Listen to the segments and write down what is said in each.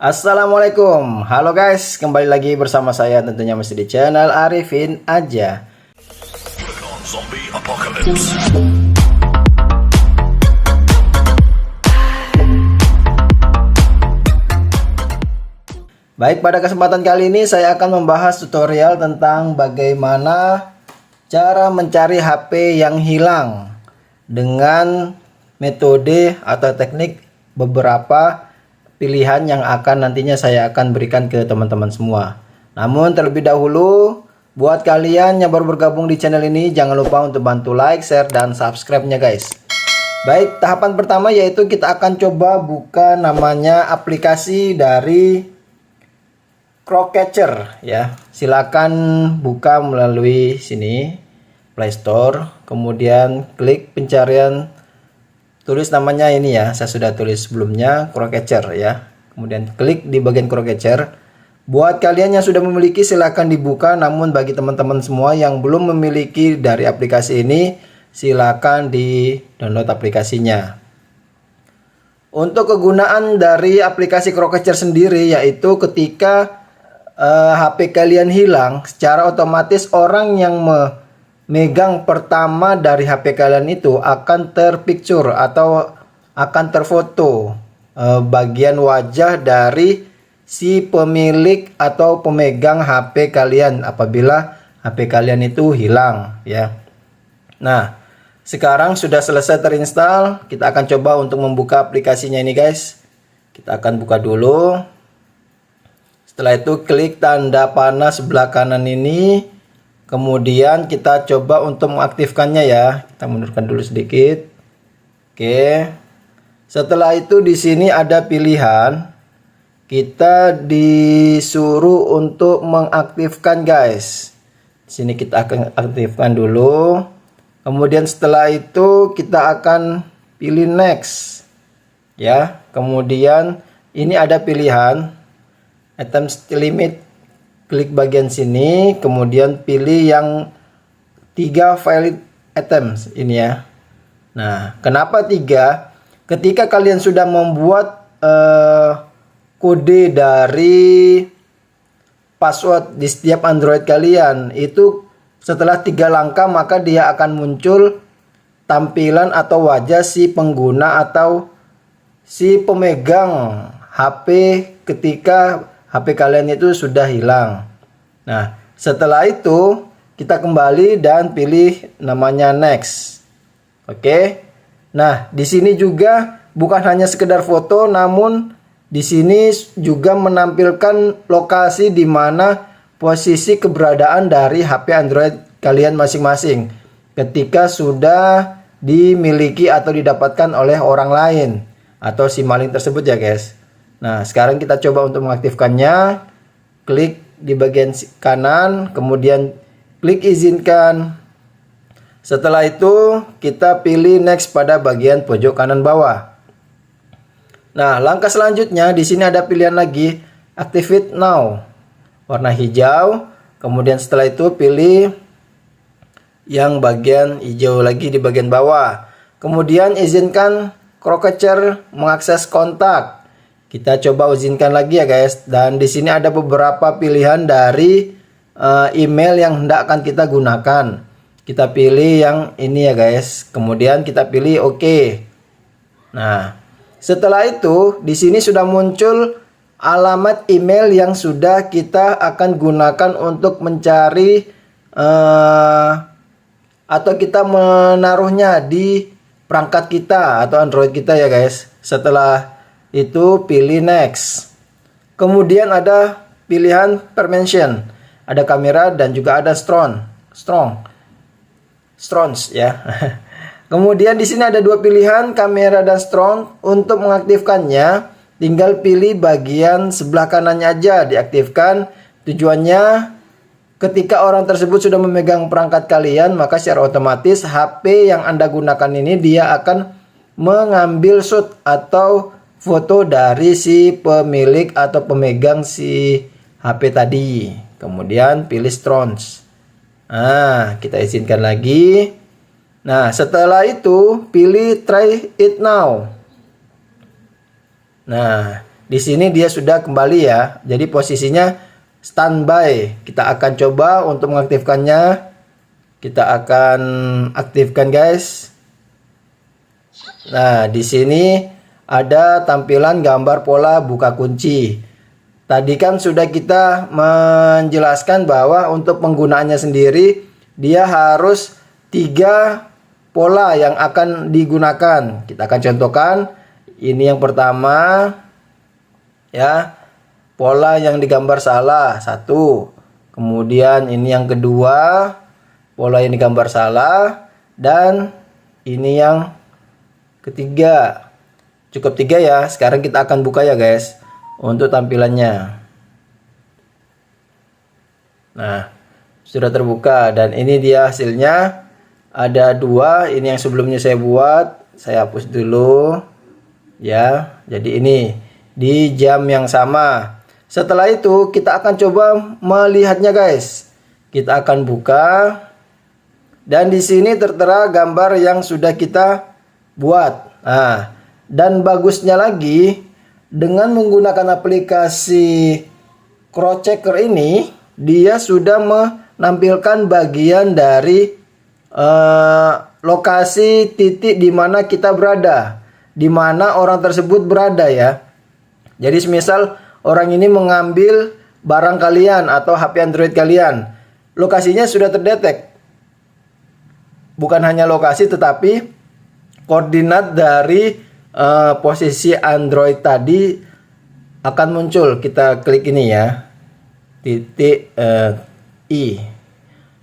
Assalamualaikum, halo guys, kembali lagi bersama saya tentunya masih di channel Arifin aja. Baik, pada kesempatan kali ini saya akan membahas tutorial tentang bagaimana cara mencari HP yang hilang dengan metode atau teknik beberapa pilihan yang akan nantinya saya akan berikan ke teman-teman semua. Namun terlebih dahulu, buat kalian yang baru bergabung di channel ini, jangan lupa untuk bantu like, share, dan subscribe-nya guys. Baik, tahapan pertama yaitu kita akan coba buka namanya aplikasi dari Crowdcatcher ya. Silakan buka melalui sini Play Store, kemudian klik pencarian, tulis namanya ini ya, saya sudah tulis sebelumnya Crowdcatcher ya. Kemudian klik di bagian Crowdcatcher. Buat kalian yang sudah memiliki silahkan dibuka, namun bagi teman-teman semua yang belum memiliki dari aplikasi ini, silahkan di download aplikasinya. Untuk kegunaan dari aplikasi Crowdcatcher sendiri yaitu ketika HP kalian hilang, secara otomatis orang yang megang pertama dari HP kalian itu akan terpicture atau akan terfoto bagian wajah dari si pemilik atau pemegang HP kalian apabila HP kalian itu hilang ya. Nah, sekarang sudah selesai terinstall, kita akan coba untuk membuka aplikasinya ini guys. Kita akan buka dulu. Setelah itu klik tanda panah sebelah kanan ini. Kemudian kita coba untuk mengaktifkannya ya. Kita mundurkan dulu sedikit. Oke. Setelah itu di sini ada pilihan. Kita disuruh untuk mengaktifkan guys. Di sini kita akan aktifkan dulu. Kemudian setelah itu kita akan pilih next. Ya. Kemudian ini ada pilihan items limit, klik bagian sini, kemudian pilih yang 3 valid items ini ya. Nah, kenapa 3? Ketika kalian sudah membuat kode dari password di setiap Android kalian, itu setelah 3 langkah maka dia akan muncul tampilan atau wajah si pengguna atau si pemegang HP ketika HP kalian itu sudah hilang. Nah, setelah itu kita kembali dan pilih namanya next. Oke. Nah, di sini juga bukan hanya sekedar foto, namun di sini juga menampilkan lokasi di mana posisi keberadaan dari HP Android kalian masing-masing ketika sudah dimiliki atau didapatkan oleh orang lain atau si maling tersebut ya guys. Nah, sekarang kita coba untuk mengaktifkannya. Klik di bagian kanan, kemudian klik izinkan. Setelah itu, kita pilih next pada bagian pojok kanan bawah. Nah, langkah selanjutnya di sini ada pilihan lagi, activate now. Warna hijau. Kemudian setelah itu pilih yang bagian hijau lagi di bagian bawah. Kemudian izinkan Crowdcatcher mengakses kontak. Kita coba izinkan lagi ya guys. Dan di sini ada beberapa pilihan dari email yang hendak akan kita gunakan. Kita pilih yang ini ya guys. Kemudian kita pilih OK. Nah, setelah itu di sini sudah muncul alamat email yang sudah kita akan gunakan untuk mencari atau kita menaruhnya di perangkat kita atau Android kita ya guys. Setelah itu pilih next. Kemudian ada pilihan permission, ada kamera dan juga ada strong ya. Kemudian di sini ada 2 pilihan, kamera dan strong. Untuk mengaktifkannya tinggal pilih bagian sebelah kanannya aja diaktifkan. Tujuannya ketika orang tersebut sudah memegang perangkat kalian, maka secara otomatis HP yang Anda gunakan ini dia akan mengambil shot atau foto dari si pemilik atau pemegang si HP tadi. Kemudian pilih strons. Nah, kita izinkan lagi. Nah, setelah itu pilih try it now. Nah, Di sini dia sudah kembali ya. Jadi posisinya standby. Kita akan coba untuk mengaktifkannya. Kita akan aktifkan guys. Nah, di sini ada tampilan gambar pola buka kunci. Tadi kan sudah kita menjelaskan bahwa untuk penggunaannya sendiri dia harus 3 pola yang akan digunakan. Kita akan contohkan. Ini yang pertama ya, pola yang digambar salah 1. Kemudian ini yang kedua, pola yang digambar salah, dan ini yang ketiga. Cukup 3 ya. Sekarang kita akan buka ya guys untuk tampilannya. Nah, sudah terbuka dan ini dia hasilnya. Ada 2. Ini yang sebelumnya saya buat, saya hapus dulu ya. Jadi ini di jam yang sama. Setelah itu kita akan coba melihatnya guys. Kita akan buka dan di sini tertera gambar yang sudah kita buat. Nah, dan bagusnya lagi dengan menggunakan aplikasi Crosschecker ini, dia sudah menampilkan bagian dari lokasi titik di mana kita berada, di mana orang tersebut berada ya. Jadi semisal orang ini mengambil barang kalian atau HP Android kalian, lokasinya sudah terdetek. Bukan hanya lokasi tetapi koordinat dari posisi Android tadi akan muncul. Kita klik ini ya, titik I.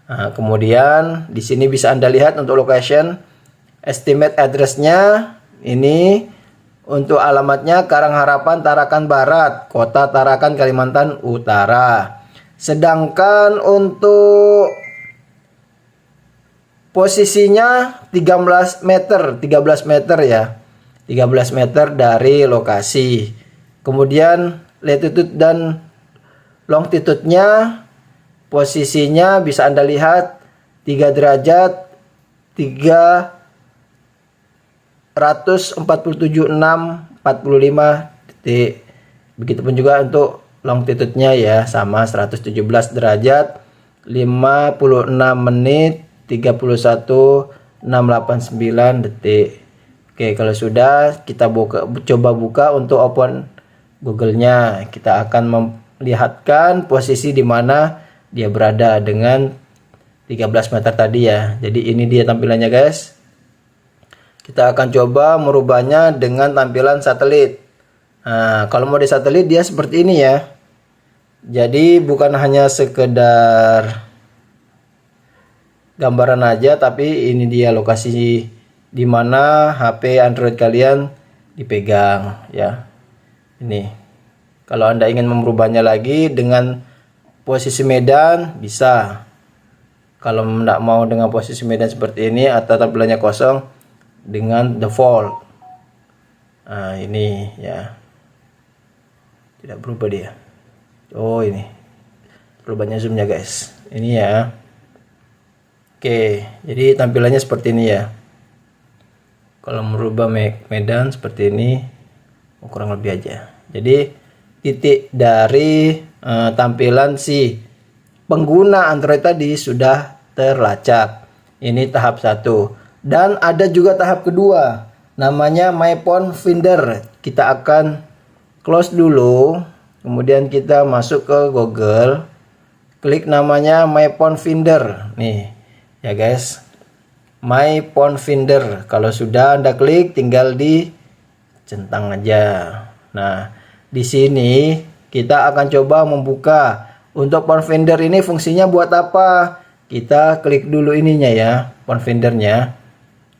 Nah, kemudian di sini bisa Anda lihat untuk location, estimate address-nya. Ini untuk alamatnya Karangharapan, Tarakan Barat, Kota Tarakan, Kalimantan Utara. Sedangkan untuk posisinya 13 meter ya. 13 meter dari lokasi. Kemudian latitude dan longitude-nya, posisinya bisa Anda lihat 3 derajat 347,645 detik. Begitupun juga untuk longitude-nya ya, sama 117 derajat 56 menit 31,689 detik. Oke, kalau sudah kita coba buka untuk open Google-nya. Kita akan melihatkan posisi di mana dia berada dengan 13 meter tadi ya. Jadi ini dia tampilannya guys. Kita akan coba merubahnya dengan tampilan satelit. Nah, kalau mau di satelit dia seperti ini ya. Jadi bukan hanya sekedar gambaran aja, tapi ini dia lokasi di mana HP Android kalian dipegang ya. Ini. Kalau Anda ingin merubahnya lagi dengan posisi medan bisa. Kalau tidak mau dengan posisi medan seperti ini atau tampilannya kosong, dengan default. Nah, ini ya. Tidak berubah dia. Oh, ini. Perubahannya zoomnya guys. Ini ya. Oke, jadi tampilannya seperti ini ya. Kalau merubah medan seperti ini, kurang lebih aja. Jadi titik dari tampilan si pengguna Android tadi sudah terlacak. Ini tahap 1. Dan ada juga tahap kedua, namanya My Phone Finder. Kita akan close dulu, kemudian kita masuk ke Google, klik namanya My Phone Finder. Nih ya guys, My Phone Finder. Kalau sudah Anda klik, tinggal dicentang aja. Nah, di sini kita akan coba membuka. Untuk Phone Finder ini fungsinya buat apa? Kita klik dulu ininya ya, Phone Findernya.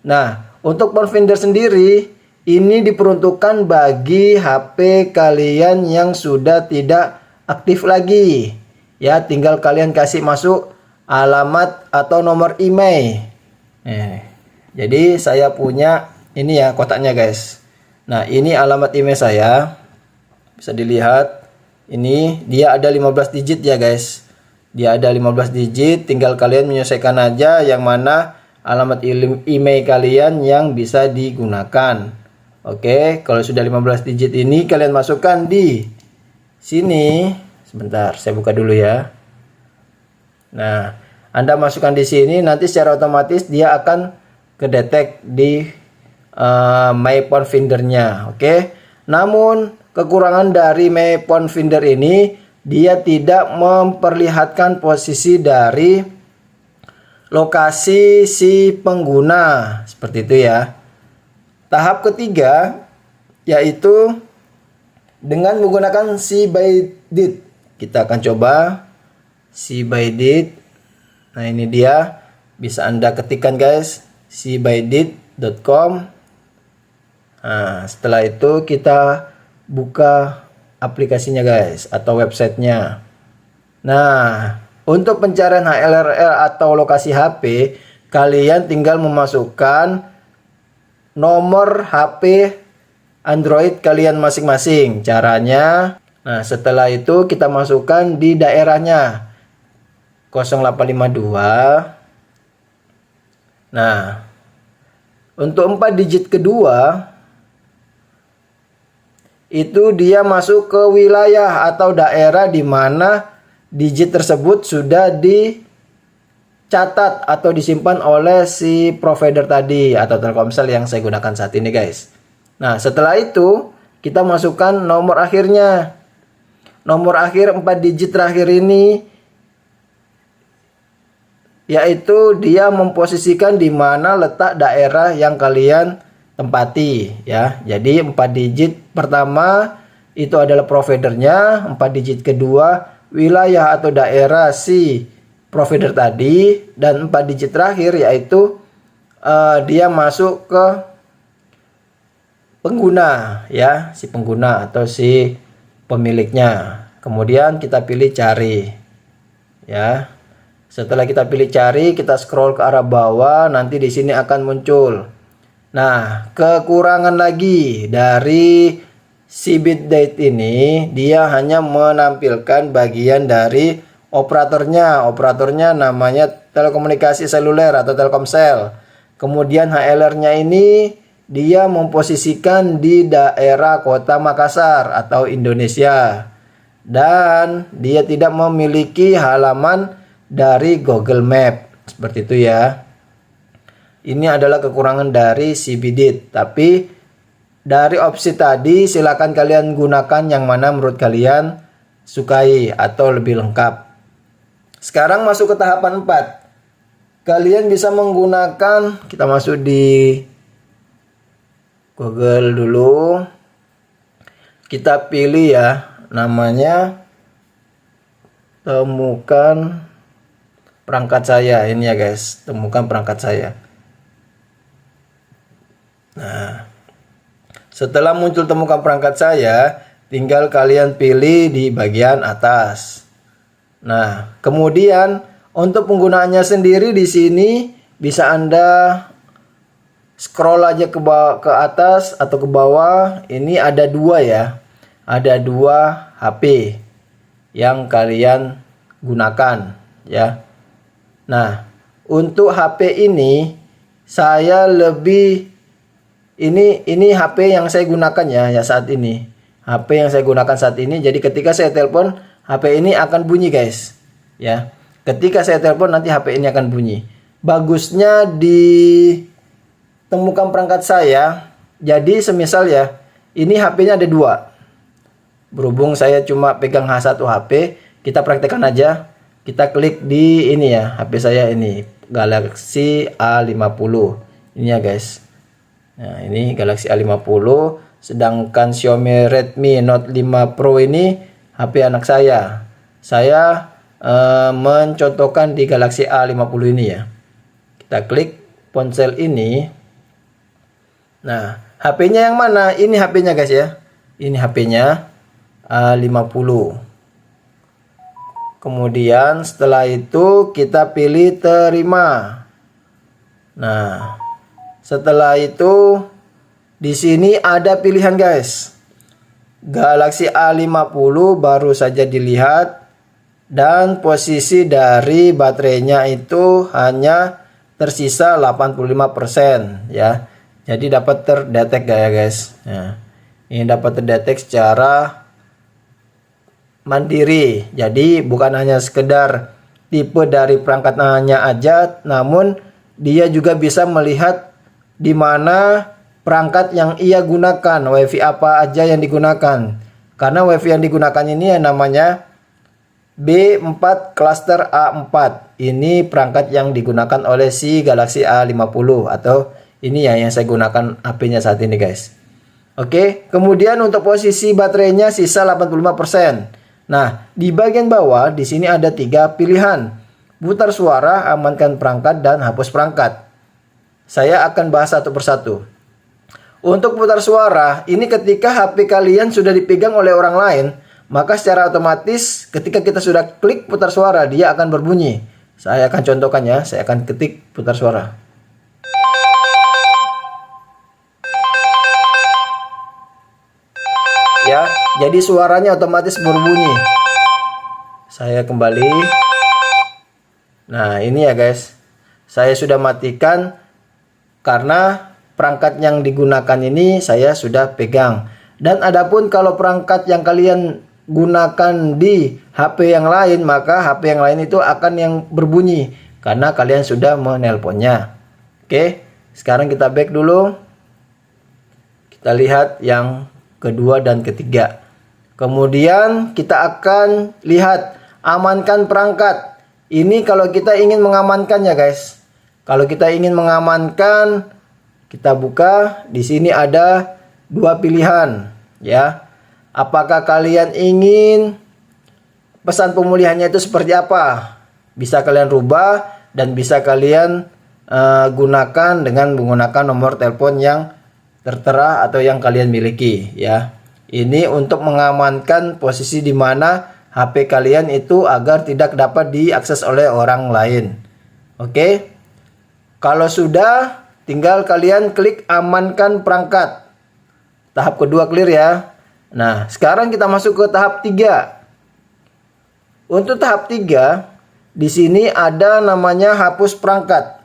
Nah, untuk Phone Finder sendiri ini diperuntukkan bagi HP kalian yang sudah tidak aktif lagi. Ya, tinggal kalian kasih masuk alamat atau nomor email. Jadi saya punya ini ya kotaknya guys. Nah, ini alamat email saya. Bisa dilihat. Ini dia ada 15 digit ya guys. Dia ada 15 digit, tinggal kalian menyelesaikan aja yang mana alamat email kalian yang bisa digunakan. Oke, kalau sudah 15 digit ini kalian masukkan di sini. Sebentar, saya buka dulu ya. Nah, Anda masukkan di sini, nanti secara otomatis dia akan kedetek di My Phone Finder-nya. Oke. Namun kekurangan dari My Phone Finder ini, dia tidak memperlihatkan posisi dari lokasi si pengguna. Seperti itu ya. Tahap ketiga yaitu dengan menggunakan See by Date. Kita akan coba See by Date. Nah, ini dia, bisa Anda ketikkan guys, seebydate.com. Nah, setelah itu kita buka aplikasinya guys, atau websitenya. Nah, untuk pencarian HLRL atau lokasi HP, kalian tinggal memasukkan nomor HP Android kalian masing-masing. Caranya, nah setelah itu kita masukkan di daerahnya 0852. Nah, untuk 4 digit kedua itu dia masuk ke wilayah atau daerah di mana digit tersebut sudah dicatat atau disimpan oleh si provider tadi atau Telkomsel yang saya gunakan saat ini guys. Nah, setelah itu kita masukkan nomor akhirnya. Nomor akhir 4 digit terakhir ini yaitu dia memposisikan di mana letak daerah yang kalian tempati ya. Jadi 4 digit pertama itu adalah providernya, 4 digit kedua wilayah atau daerah si provider tadi, dan 4 digit terakhir yaitu dia masuk ke pengguna ya, si pengguna atau si pemiliknya. Kemudian kita pilih cari ya. Setelah kita pilih cari, kita scroll ke arah bawah, nanti di sini akan muncul. Nah, kekurangan lagi dari si Bit.date ini, dia hanya menampilkan bagian dari operatornya. Operatornya namanya telekomunikasi seluler atau Telkomsel. Kemudian HLR-nya ini dia memposisikan di daerah Kota Makassar atau Indonesia. Dan dia tidak memiliki halaman dari Google Map. Seperti itu ya. Ini adalah kekurangan dari si Bit.date. Tapi dari opsi tadi silakan kalian gunakan yang mana menurut kalian sukai atau lebih lengkap. Sekarang masuk ke tahapan 4. Kalian bisa menggunakan, kita masuk di Google dulu. Kita pilih ya, namanya temukan perangkat saya. Ini ya guys, temukan perangkat saya. Nah, setelah muncul temukan perangkat saya, tinggal kalian pilih di bagian atas. Nah, kemudian untuk penggunaannya sendiri di sini bisa Anda scroll aja ke atas atau ke bawah. Ini ada 2 ya. Ada 2 HP yang kalian gunakan ya. Nah, untuk HP ini saya lebih ini HP yang saya gunakan ya saat ini. HP yang saya gunakan saat ini. Jadi ketika saya telepon, HP ini akan bunyi guys. Ya. Ketika saya telepon nanti HP ini akan bunyi. Bagusnya ditemukan perangkat saya. Jadi semisal ya, ini HP-nya ada 2. Berhubung saya cuma pegang satu HP, kita praktekkan aja. Kita klik di ini ya, HP saya ini, Galaxy A50. Ini ya guys. Nah, ini Galaxy A50, sedangkan Xiaomi Redmi Note 5 Pro ini HP anak saya. Saya mencontohkan di Galaxy A50 ini ya. Kita klik ponsel ini. Nah, HP-nya yang mana? Ini HP-nya guys ya. Ini HP-nya A50. Kemudian setelah itu kita pilih terima. Nah, setelah itu di sini ada pilihan guys. Galaxy A50 baru saja dilihat dan posisi dari baterainya itu hanya tersisa 85% ya. Jadi dapat terdetek ya guys. Nah, ini dapat terdetek secara mandiri. Jadi bukan hanya sekedar tipe dari perangkatnya aja, namun dia juga bisa melihat di mana perangkat yang ia gunakan, WiFi apa aja yang digunakan. Karena WiFi yang digunakan ini yang namanya B4 cluster A4. Ini perangkat yang digunakan oleh si Galaxy A50 atau ini ya yang saya gunakan HP-nya saat ini guys. Oke, kemudian untuk posisi baterainya sisa 85%. Nah, di bagian bawah di sini ada 3 pilihan. Putar suara, amankan perangkat, dan hapus perangkat. Saya akan bahas satu persatu. Untuk putar suara, ini ketika HP kalian sudah dipegang oleh orang lain, maka secara otomatis ketika kita sudah klik putar suara, dia akan berbunyi. Saya akan contohkan ya, saya akan ketik putar suara. Ya, jadi suaranya otomatis berbunyi. Saya kembali. Nah, ini ya guys. Saya sudah matikan karena perangkat yang digunakan ini saya sudah pegang. Dan adapun kalau perangkat yang kalian gunakan di HP yang lain, maka HP yang lain itu akan yang berbunyi karena kalian sudah menelponnya. Oke, sekarang kita back dulu. Kita lihat yang kedua dan ketiga. Kemudian kita akan lihat amankan perangkat. Ini kalau kita ingin mengamankan ya guys. Kalau kita ingin mengamankan, kita buka. Di sini ada 2 pilihan ya. Apakah kalian ingin pesan pemulihannya itu seperti apa? Bisa kalian rubah dan bisa kalian gunakan dengan menggunakan nomor telepon yang tertera atau yang kalian miliki ya. Ini untuk mengamankan posisi di mana HP kalian itu agar tidak dapat diakses oleh orang lain. Oke. Kalau sudah, tinggal kalian klik amankan perangkat. Tahap kedua clear ya. Nah, sekarang kita masuk ke tahap 3. Untuk tahap 3, di sini ada namanya hapus perangkat.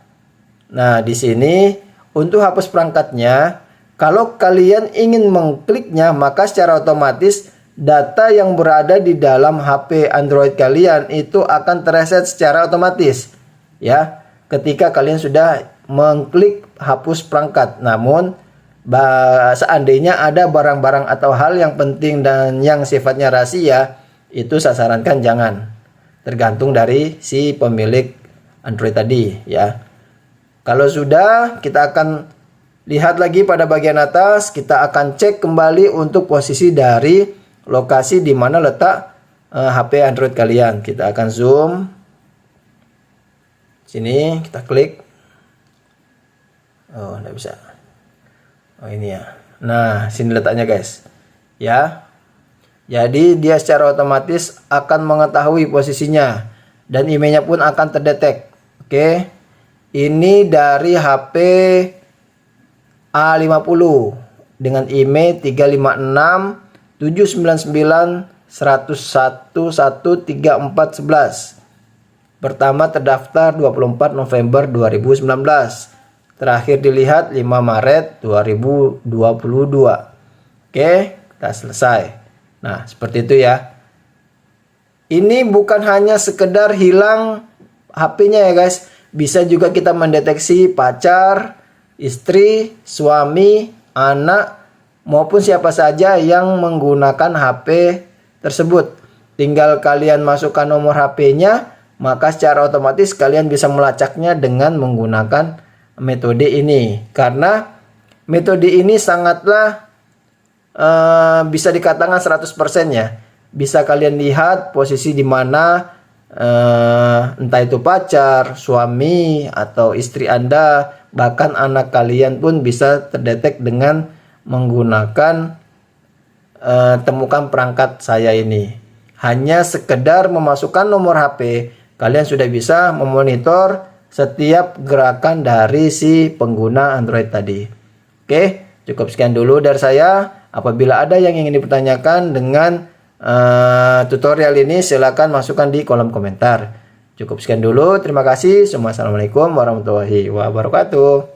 Nah, di sini untuk hapus perangkatnya, kalau kalian ingin mengkliknya, maka secara otomatis data yang berada di dalam HP Android kalian itu akan terreset secara otomatis ya, ketika kalian sudah mengklik hapus perangkat. Namun seandainya ada barang-barang atau hal yang penting dan yang sifatnya rahasia, itu saya sarankan jangan. Tergantung dari si pemilik Android tadi ya. Kalau sudah, kita akan lihat lagi pada bagian atas, kita akan cek kembali untuk posisi dari lokasi di mana letak HP Android kalian. Kita akan zoom. Sini kita klik. Oh, enggak bisa. Oh, ini ya. Nah, sini letaknya guys. Ya. Jadi dia secara otomatis akan mengetahui posisinya dan IMEI-nya pun akan terdetek. Oke. Ini dari HP A50 dengan IMEI 356-799-101-13411. Pertama terdaftar 24 November 2019. Terakhir dilihat 5 Maret 2022. Oke, kita selesai. Nah, seperti itu ya. Ini bukan hanya sekedar hilang HP-nya ya guys. Bisa juga kita mendeteksi pacar, istri, suami, anak, maupun siapa saja yang menggunakan HP tersebut. Tinggal kalian masukkan nomor HP-nya, maka secara otomatis kalian bisa melacaknya dengan menggunakan metode ini. Karena metode ini sangatlah bisa dikatakan 100% ya. Bisa kalian lihat posisi di mana entah itu pacar, suami, atau istri Anda, bahkan anak kalian pun bisa terdetek dengan menggunakan temukan perangkat saya ini. Hanya sekedar memasukkan nomor HP, kalian sudah bisa memonitor setiap gerakan dari si pengguna Android tadi. Oke, cukup sekian dulu dari saya. Apabila ada yang ingin dipertanyakan dengan tutorial ini, silakan masukkan di kolom komentar. Cukup sekian dulu. Terima kasih. Assalamualaikum warahmatullahi wabarakatuh.